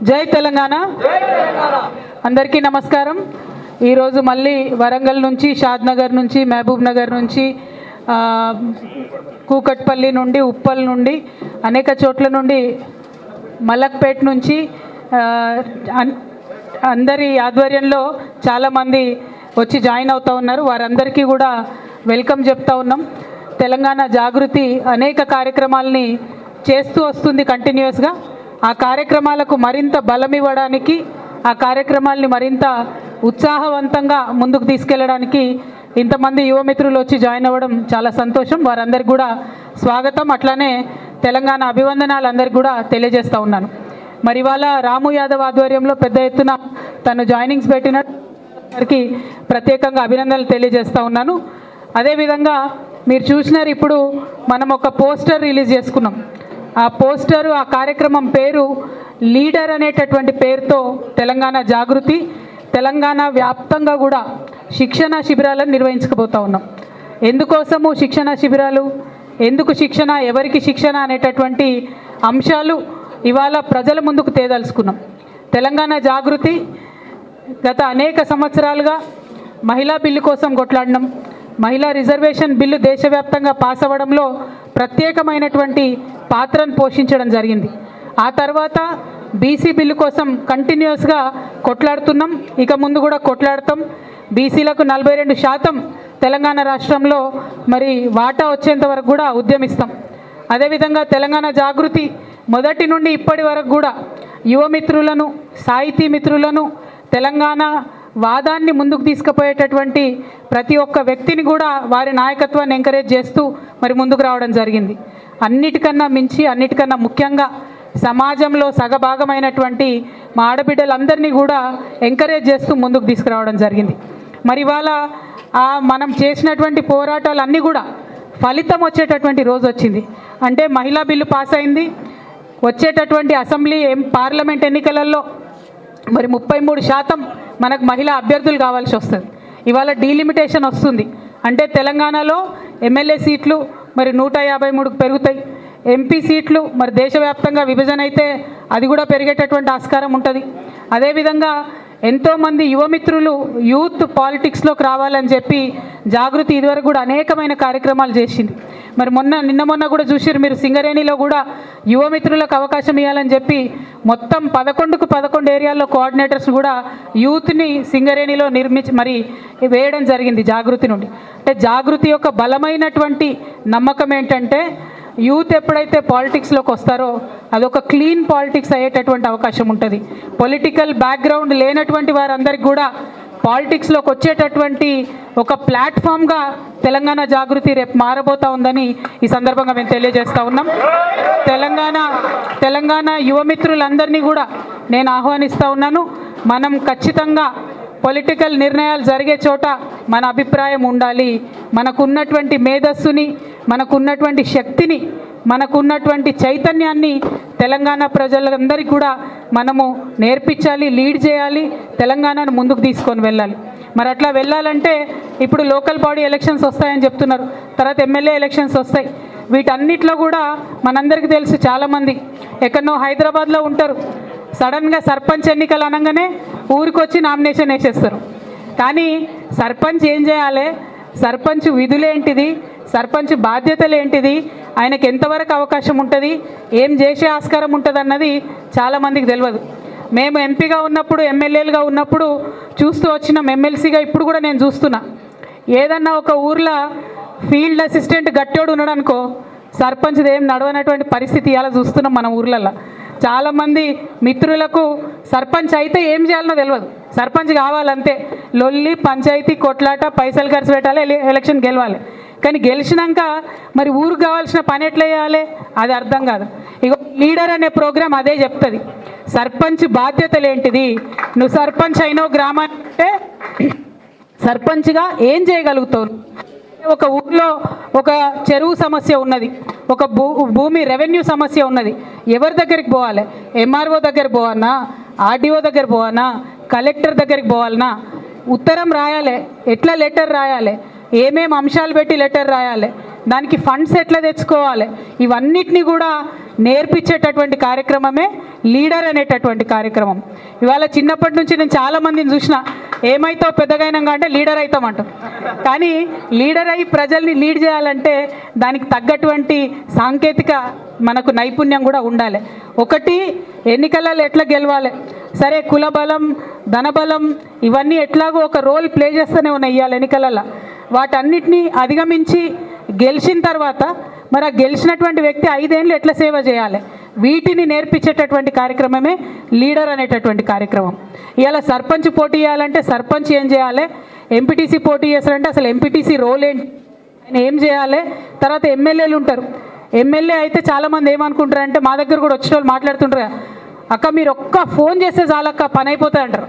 జై తెలంగాణ. అందరికీ నమస్కారం. ఈరోజు మళ్ళీ వరంగల్ నుంచి, షాద్నగర్ నుంచి, మహబూబ్ నగర్ నుంచి, కూకట్పల్లి నుండి, ఉప్పల్ నుండి, అనేక చోట్ల నుండి, మలక్పేట్ నుంచి అందరి ఆధ్వర్యంలో చాలామంది వచ్చి జాయిన్ అవుతూ ఉన్నారు. వారందరికీ కూడా వెల్కమ్ చెప్తా ఉన్నాం. తెలంగాణ జాగృతి అనేక కార్యక్రమాలని చేస్తూ వస్తుంది కంటిన్యూస్గా. ఆ కార్యక్రమాలకు మరింత బలం ఇవ్వడానికి, ఆ కార్యక్రమాల్ని మరింత ఉత్సాహవంతంగా ముందుకు తీసుకెళ్ళడానికి ఇంతమంది యువమిత్రులు వచ్చి జాయిన్ అవ్వడం చాలా సంతోషం. వారందరికీ కూడా స్వాగతం, అట్లానే తెలంగాణ అభివందనాలు అందరికీ కూడా తెలియజేస్తూ ఉన్నాను. మరి ఇవాళ రాము యాదవ్ ఆధ్వర్యంలో పెద్ద ఎత్తున తను జాయినింగ్స్ పెట్టిన వారికి ప్రత్యేకంగా అభినందనలు తెలియజేస్తూ ఉన్నాను. అదేవిధంగా మీరు చూసినారు, ఇప్పుడు మనం ఒక పోస్టర్ రిలీజ్ చేసుకున్నాం. ఆ పోస్టరు, ఆ కార్యక్రమం పేరు లీడర్ అనేటటువంటి పేరుతో తెలంగాణ జాగృతి తెలంగాణ వ్యాప్తంగా కూడా శిక్షణ శిబిరాలను నిర్వహించకపోతూ ఉన్నాం. ఎందుకోసము శిక్షణ శిబిరాలు, ఎందుకు శిక్షణ, ఎవరికి శిక్షణ అనేటటువంటి అంశాలు ఇవాళ ప్రజల ముందుకు తేదలుచుకున్నాం. తెలంగాణ జాగృతి గత అనేక సంవత్సరాలుగా మహిళా బిల్లు కోసం కొట్లాడినాం. మహిళా రిజర్వేషన్ బిల్లు దేశవ్యాప్తంగా పాస్ అవ్వడంలో ప్రత్యేకమైనటువంటి పాత్రను పోషించడం జరిగింది. ఆ తర్వాత బీసీ బిల్లు కోసం కంటిన్యూస్గా కొట్లాడుతున్నాం, ఇక ముందు కూడా కొట్లాడతాం. బీసీలకు 42% తెలంగాణ రాష్ట్రంలో మరి వాటా వచ్చేంత వరకు కూడా ఉద్యమిస్తాం. అదేవిధంగా తెలంగాణ జాగృతి మొదటి నుండి ఇప్పటి వరకు కూడా యువమిత్రులను, సాహితీ మిత్రులను, తెలంగాణ వాదాన్ని ముందుకు తీసుకుపోయేటటువంటి ప్రతి ఒక్క వ్యక్తిని కూడా వారి నాయకత్వాన్ని ఎంకరేజ్ చేస్తూ మరి ముందుకు రావడం జరిగింది. అన్నిటికన్నా మించి, అన్నిటికన్నా ముఖ్యంగా సమాజంలో సగభాగమైనటువంటి మా ఆడబిడ్డలందరినీ కూడా ఎంకరేజ్ చేస్తూ ముందుకు తీసుకురావడం జరిగింది. మరి ఇవాళ మనం చేసినటువంటి పోరాటాలన్నీ కూడా ఫలితం వచ్చేటటువంటి రోజు వచ్చింది. అంటే మహిళా బిల్లు పాస్ అయింది. వచ్చేటటువంటి అసెంబ్లీ పార్లమెంట్ ఎన్నికలలో మరి 33% మనకు మహిళా అభ్యర్థులు కావాల్సి వస్తుంది. ఇవాళ డీలిమిటేషన్ వస్తుంది. అంటే తెలంగాణలో ఎమ్మెల్యే సీట్లు మరి 153కు పెరుగుతాయి. ఎంపీ సీట్లు మరి దేశవ్యాప్తంగా విభజన అయితే అది కూడా పెరిగేటటువంటి ఆస్కారం ఉంటుంది. అదేవిధంగా ఎంతోమంది యువమిత్రులు యూత్ పాలిటిక్స్లోకి రావాలని చెప్పి జాగృతి ఇదివరకు కూడా అనేకమైన కార్యక్రమాలు చేసింది. మరి నిన్న మొన్న కూడా చూసిరు మీరు, సింగరేణిలో కూడా యువమిత్రులకు అవకాశం ఇవ్వాలని చెప్పి మొత్తం 11కు 11 ఏరియాల్లో కోఆర్డినేటర్స్ కూడా యూత్ని సింగరేణిలో మరి వేయడం జరిగింది జాగృతి నుండి. అంటే జాగృతి యొక్క బలమైనటువంటి నమ్మకం ఏంటంటే, యూత్ ఎప్పుడైతే పాలిటిక్స్లోకి వస్తారో అదొక క్లీన్ పాలిటిక్స్ అయ్యేటటువంటి అవకాశం ఉంటుంది. పొలిటికల్ బ్యాక్గ్రౌండ్ లేనటువంటి వారందరికీ కూడా పాలిటిక్స్లోకి వచ్చేటటువంటి ఒక ప్లాట్ఫామ్గా తెలంగాణ జాగృతి రేపు మారబోతా ఉందని ఈ సందర్భంగా మేము తెలియజేస్తూ ఉన్నాం. తెలంగాణ యువమిత్రులందరినీ కూడా నేను ఆహ్వానిస్తూ ఉన్నాను. మనం ఖచ్చితంగా పొలిటికల్ నిర్ణయాలు జరిగే చోట మన అభిప్రాయం ఉండాలి. మనకున్నటువంటి మేధస్సుని, మనకున్నటువంటి శక్తిని, మనకున్నటువంటి చైతన్యాన్ని తెలంగాణ ప్రజలందరికీ కూడా మనము నేర్పించాలి, లీడ్ చేయాలి, తెలంగాణను ముందుకు తీసుకొని వెళ్ళాలి. మరి అట్లా వెళ్ళాలంటే ఇప్పుడు లోకల్ బాడీ ఎలక్షన్స్ వస్తాయని చెప్తున్నారు, తర్వాత ఎమ్మెల్యే ఎలక్షన్స్ వస్తాయి. వీటన్నిటిలో కూడా మనందరికీ తెలుసు, చాలామంది ఎక్కడనో హైదరాబాద్లో ఉంటారు, సడన్గా సర్పంచ్ ఎన్నికలు అనగానే ఊరికి వచ్చి నామినేషన్ వేసేస్తారు. కానీ సర్పంచ్ ఏం చేయాలి, సర్పంచ్ విధులేంటిది, సర్పంచ్ బాధ్యతలు ఏంటిది, ఆయనకు ఎంతవరకు అవకాశం ఉంటుంది, ఏం చేసే ఆస్కారం ఉంటుంది అన్నది చాలామందికి తెలియదు. మేము ఎంపీగా ఉన్నప్పుడు, ఎమ్మెల్యేలుగా ఉన్నప్పుడు చూస్తూ వచ్చినాం, ఎమ్మెల్సీగా ఇప్పుడు కూడా నేను చూస్తున్నా. ఏదన్నా ఒక ఊర్లో ఫీల్డ్ అసిస్టెంట్ గట్టోడు ఉన్నాడు అనుకో, సర్పంచ్ది ఏం నడవనటువంటి పరిస్థితి ఇలా చూస్తున్నాం మన ఊర్లలో. చాలామంది మిత్రులకు సర్పంచ్ అయితే ఏం చేయాలనో తెలియదు, సర్పంచ్ కావాలంతే, లొల్లి, పంచాయతీ, కొట్లాట, పైసలు ఖర్చు పెట్టాలి, ఎలక్షన్ గెలవాలి. కానీ గెలిచినాక మరి ఊరికి కావాల్సిన పని ఎట్లా చేయాలి అది అర్థం కాదు. ఇక లీడర్ అనే ప్రోగ్రాం అదే చెప్తుంది, సర్పంచ్ బాధ్యతలు ఏంటిది, నువ్వు సర్పంచ్ అయినావు గ్రామానికి, సర్పంచ్గా ఏం చేయగలుగుతావు. ఒక ఊర్లో ఒక చెరువు సమస్య ఉన్నది, ఒక భూమి రెవెన్యూ సమస్య ఉన్నది, ఎవరి దగ్గరికి పోవాలి, ఎంఆర్ఓ దగ్గర పోవాలన్నా, ఆర్డీఓ దగ్గర పోవాలన్నా, కలెక్టర్ దగ్గరికి పోవాలన్నా, ఉత్తరం రాయాలి, ఎట్లా లెటర్ రాయాలి, ఏమేమి అంశాలు పెట్టి లెటర్ రాయాలి, దానికి ఫండ్స్ ఎట్లా తెచ్చుకోవాలి, ఇవన్నిటినీ కూడా నేర్పించేటటువంటి కార్యక్రమమే లీడర్ అనేటటువంటి కార్యక్రమం. ఇవాళ చిన్నప్పటి నుంచి నేను చాలామందిని చూసిన, ఏమైతావు పెద్దగైనాక అంటే లీడర్ అవుతామంటాం. కానీ లీడర్ అయ్యి ప్రజల్ని లీడ్ చేయాలంటే దానికి తగ్గటువంటి సాంకేతిక మనకు నైపుణ్యం కూడా ఉండాలి. ఒకటి, ఎన్నికలలో ఎట్లా గెలవాలి, సరే కులబలం ధనబలం ఇవన్నీ ఎట్లాగో ఒక రోల్ ప్లే చేస్తూనే ఉన్నాయి ఇవాళ ఎన్నికలలో. వాటన్నిటినీ అధిగమించి గెలిచిన తర్వాత మరి ఆ గెలిచినటువంటి వ్యక్తి 5 ఏళ్ళు ఎట్లా సేవ చేయాలి, వీటిని నేర్పించేటటువంటి కార్యక్రమమే లీడర్ అనేటటువంటి కార్యక్రమం. ఇవాళ సర్పంచ్ పోటీ చేయాలంటే సర్పంచ్ ఏం చేయాలి, ఎంపీటీసీ పోటీ చేస్తారంటే అసలు ఎంపీటీసీ రోల్ ఏంటి, ఆయన ఏం చేయాలి. తర్వాత ఎమ్మెల్యేలు ఉంటారు. ఎమ్మెల్యే అయితే చాలామంది ఏమనుకుంటారంటే, మా దగ్గర కూడా వచ్చిన వాళ్ళు మాట్లాడుతుంటారు, అక్క మీరు ఒక్క ఫోన్ చేస్తే చాలక్క పని అయిపోతుంది అంటారు.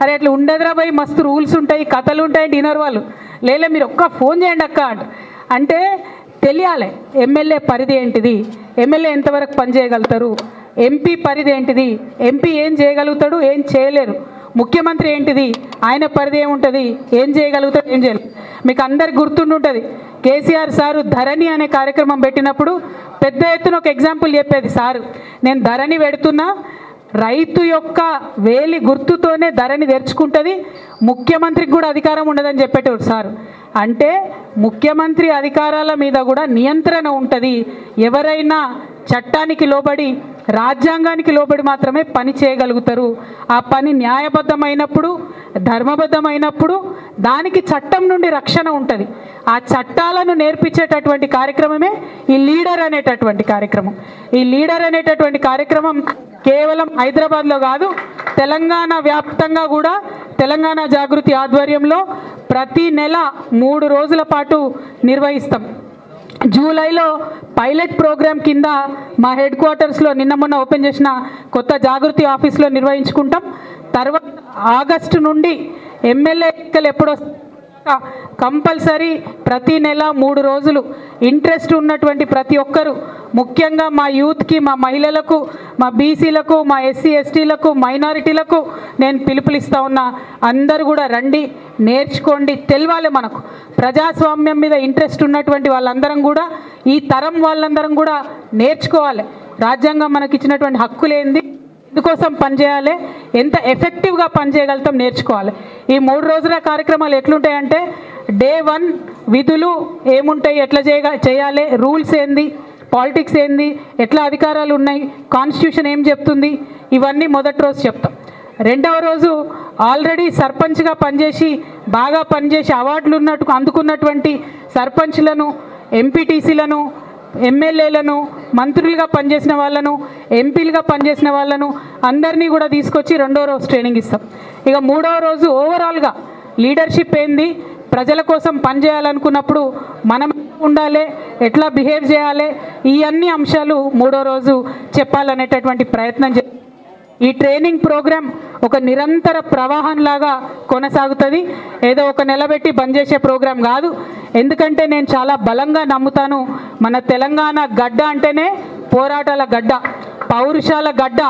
అరే అట్లా ఉండదురా పోయి, మస్తు రూల్స్ ఉంటాయి, కథలు ఉంటాయి, డిన్నర్ వాళ్ళు లేలే మీరు ఒక్క ఫోన్ చేయండి అక్క అంటే తెలియాలి ఎమ్మెల్యే పరిధి ఏంటిది, ఎమ్మెల్యే ఎంతవరకు పనిచేయగలుగుతారు, ఎంపీ పరిధి ఏంటిది, ఎంపీ ఏం చేయగలుగుతాడు ఏం చేయలేరు, ముఖ్యమంత్రి ఏంటిది ఆయన పరిధి ఏముంటుంది, ఏం చేయగలుగుతాడు ఏం చేయలేరు. మీకు అందరికి గుర్తుండుంటుంది, కేసీఆర్ సారు ధరణి అనే కార్యక్రమం పెట్టినప్పుడు పెద్ద ఎత్తున ఒక ఎగ్జాంపుల్ చెప్పేది సారు, నేను ధరణి పెడుతున్నా, రైతు యొక్క వేలి గుర్తుతోనే ధరణి తెరుచుకుంటుంది, ముఖ్యమంత్రికి కూడా అధికారం ఉండదని చెప్పేటోడు సార్. అంటే ముఖ్యమంత్రి అధికారాల మీద కూడా నియంత్రణ ఉంటుంది. ఎవరైనా చట్టానికి లోబడి రాజ్యాంగానికి లోబడి మాత్రమే పని చేయగలుగుతారు. ఆ పని న్యాయబద్ధమైనప్పుడు ధర్మబద్ధమైనప్పుడు దానికి చట్టం నుండి రక్షణ ఉంటుంది. ఆ చట్టాలను నేర్పించేటటువంటి కార్యక్రమమే ఈ లీడర్ అనేటటువంటి కార్యక్రమం. ఈ లీడర్ అనేటటువంటి కార్యక్రమం కేవలం హైదరాబాద్లో కాదు, తెలంగాణ వ్యాప్తంగా కూడా తెలంగాణ జాగృతి ఆధ్వర్యంలో ప్రతి నెల 3 రోజుల పాటు నిర్వహిస్తాం. జూలైలో పైలట్ ప్రోగ్రాం కింద మా హెడ్ క్వార్టర్స్లో నిన్న మొన్న ఓపెన్ చేసిన కొత్త జాగృతి ఆఫీస్లో నిర్వహించుకుంటాం. తర్వాత ఆగస్టు నుండి ఎమ్మెల్యే ఎన్నికలు ఎప్పుడో కంపల్సరీ ప్రతి నెల 3 రోజులు ఇంట్రెస్ట్ ఉన్నటువంటి ప్రతి ఒక్కరూ, ముఖ్యంగా మా యూత్కి, మా మహిళలకు, మా బీసీలకు, మా ఎస్సీ ఎస్టీలకు, మైనారిటీలకు నేను పిలుపునిస్తా ఉన్నా. అందరూ కూడా రండి, నేర్చుకోండి, తెలవాలి. మనకు ప్రజాస్వామ్యం మీద ఇంట్రెస్ట్ ఉన్నటువంటి వాళ్ళందరం కూడా, ఈ తరం వాళ్ళందరం కూడా నేర్చుకోవాలి. రాజ్యాంగం మనకి ఇచ్చినటువంటి హక్కులేంది, ఎందుకోసం పనిచేయాలి, ఎంత ఎఫెక్టివ్గా పనిచేయగలుగుతాం నేర్చుకోవాలి. ఈ 3 రోజుల కార్యక్రమాలు ఎట్లుంటాయంటే, డే 1 విధులు ఏముంటాయి, ఎట్లా చేయాలి, రూల్స్ ఏంది, పాలిటిక్స్ ఏంది, ఎట్లా అధికారాలు ఉన్నాయి, కాన్స్టిట్యూషన్ ఏం చెప్తుంది, ఇవన్నీ మొదటి రోజు చెప్తాం. రెండవ రోజు ఆల్రెడీ సర్పంచ్గా పనిచేసి బాగా పనిచేసి అవార్డులు అందుకున్నటువంటి సర్పంచ్లను, ఎంపీటీసీలను, ఎమ్మెల్యేలను, మంత్రులుగా పనిచేసిన వాళ్ళను, ఎంపీలుగా పనిచేసిన వాళ్ళను అందరినీ కూడా తీసుకొచ్చి 2వ రోజు ట్రైనింగ్ ఇస్తాం. ఇక 3వ రోజు ఓవరాల్గా లీడర్షిప్ ఏంది, ప్రజల కోసం పనిచేయాలనుకున్నప్పుడు మనం ఉండాలి, ఎట్లా బిహేవ్ చేయాలి, ఈ అన్ని అంశాలు 3వ రోజు చెప్పాలనేటటువంటి ప్రయత్నం ఈ ట్రైనింగ్ ప్రోగ్రాం ఒక నిరంతర ప్రవాహంలాగా కొనసాగుతుంది. ఏదో ఒక నిలబెట్టి బంద్ చేసే ప్రోగ్రాం కాదు. ఎందుకంటే నేను చాలా బలంగా నమ్ముతాను, మన తెలంగాణ గడ్డ అంటేనే పోరాటాల గడ్డ, పౌరుషాల గడ్డ,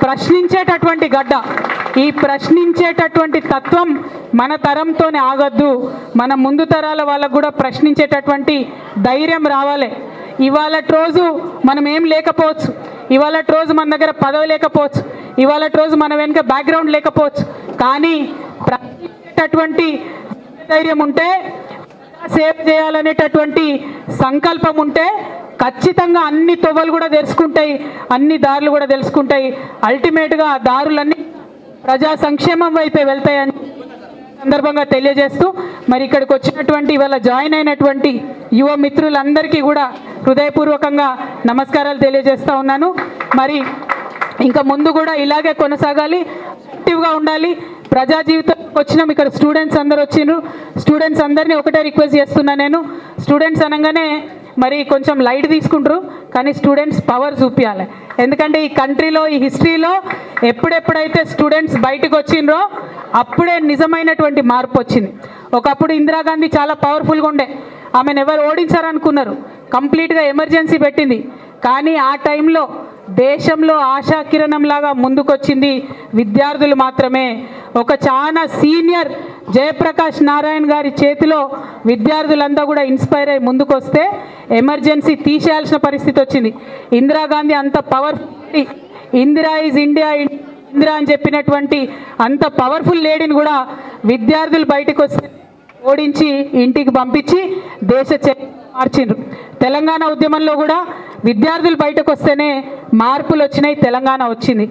ప్రశ్నించేటటువంటి గడ్డ. ఈ ప్రశ్నించేటటువంటి తత్వం మన తరంతోనే ఆగద్దు, మన ముందు తరాల వాళ్ళకు కూడా ప్రశ్నించేటటువంటి ధైర్యం రావాలి. ఇవాళ రోజు మనం ఏం లేకపోవచ్చు, ఇవాళ రోజు మన దగ్గర పదవి లేకపోవచ్చు, ఇవాళ రోజు మన వెనుక బ్యాక్గ్రౌండ్ లేకపోవచ్చు, కానీ ప్రశ్నించేటటువంటి ధైర్యం ఉంటే, సేవ్ చేయాలనేటటువంటి సంకల్పం ఉంటే ఖచ్చితంగా అన్ని తొవ్వలు కూడా తెలుసుకుంటాయి, అన్ని దారులు కూడా తెలుసుకుంటాయి. అల్టిమేట్గా ఆ దారులన్నీ ప్రజా సంక్షేమం వైపే వెళ్తాయని సందర్భంగా తెలియజేస్తూ, మరి ఇక్కడికి వచ్చినటువంటి ఇవాళ జాయిన్ అయినటువంటి యువ మిత్రులందరికీ కూడా హృదయపూర్వకంగా నమస్కారాలు తెలియజేస్తూ ఉన్నాను. మరి ఇంకా ముందు కూడా ఇలాగే కొనసాగాలి, యాక్టివ్గా ఉండాలి. ప్రజా జీవితంకి వచ్చినాం, ఇక్కడ స్టూడెంట్స్ అందరు వచ్చిండ్రు. స్టూడెంట్స్ అందరినీ ఒకటే రిక్వెస్ట్ చేస్తున్నా, నేను స్టూడెంట్స్ అనగానే మరి కొంచెం లైట్ తీసుకుంటారు, కానీ స్టూడెంట్స్ పవర్ చూపించాలి. ఎందుకంటే ఈ కంట్రీలో, ఈ హిస్టరీలో ఎప్పుడెప్పుడైతే స్టూడెంట్స్ బయటకు వచ్చిండ్రో అప్పుడే నిజమైనటువంటి మార్పు వచ్చింది. ఒకప్పుడు ఇందిరాగాంధీ చాలా పవర్ఫుల్గా ఉండే, ఆమెను ఎవరు ఓడించారనుకున్నారు, కంప్లీట్గా ఎమర్జెన్సీ పెట్టింది. కానీ ఆ టైంలో దేశంలో ఆశాకిరణంలాగా ముందుకొచ్చింది విద్యార్థులు మాత్రమే. ఒక చాలా సీనియర్ జయప్రకాష్ నారాయణ గారి చేతిలో విద్యార్థులంతా కూడా ఇన్స్పైర్ అయ్యి ముందుకొస్తే ఎమర్జెన్సీ తీసేయాల్సిన పరిస్థితి వచ్చింది. ఇందిరాగాంధీ అంత powerful, Indira is India Indira అని చెప్పినటువంటి అంత పవర్ఫుల్ లేడీని కూడా విద్యార్థులు బయటకు వస్తే ఓడించి ఇంటికి పంపించి దేశ చరిత్ర మార్చిండ్రు. తెలంగాణ ఉద్యమంలో కూడా విద్యార్థులు బయటకు వస్తేనే మార్పులు వచ్చినాయి, తెలంగాణ వచ్చింది.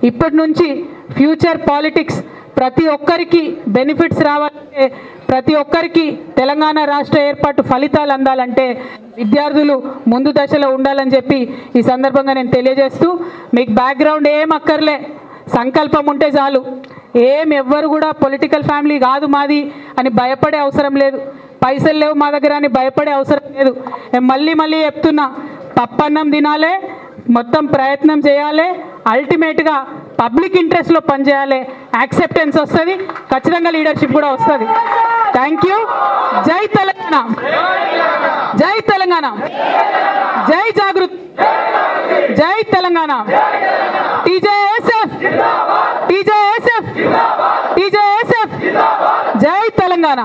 ఇప్పటి నుంచి ఫ్యూచర్ పాలిటిక్స్ ప్రతి ఒక్కరికి బెనిఫిట్స్ రావాలంటే, ప్రతి ఒక్కరికి తెలంగాణ రాష్ట్ర ఏర్పాటు ఫలితాలు అందాలంటే విద్యార్థులు ముందు దశలో ఉండాలని చెప్పి ఈ సందర్భంగా నేను తెలియజేస్తూ, మీకు బ్యాక్గ్రౌండ్ ఏం అక్కర్లే, సంకల్పం ఉంటే చాలు. ఎవ్వరు కూడా పొలిటికల్ ఫ్యామిలీ కాదు మాది అని భయపడే అవసరం లేదు, పైసలు లేవు మా దగ్గర అని భయపడే అవసరం లేదు. నేను మళ్ళీ చెప్తున్నా, పప్పన్నం తినాలే, మొత్తం ప్రయత్నం చేయాలి, అల్టిమేట్గా పబ్లిక్ ఇంట్రెస్ట్లో పనిచేయాలి, యాక్సెప్టెన్స్ వస్తుంది, ఖచ్చితంగా లీడర్షిప్ కూడా వస్తుంది. Thank you. జై తెలంగాణ, జై తెలంగాణ, జై జాగృతి, జై తెలంగాణ. టీజేఎస్ఎఫ్, టీజేఎస్ఎఫ్, టీజేఎస్ఎఫ్, జై తెలంగాణ.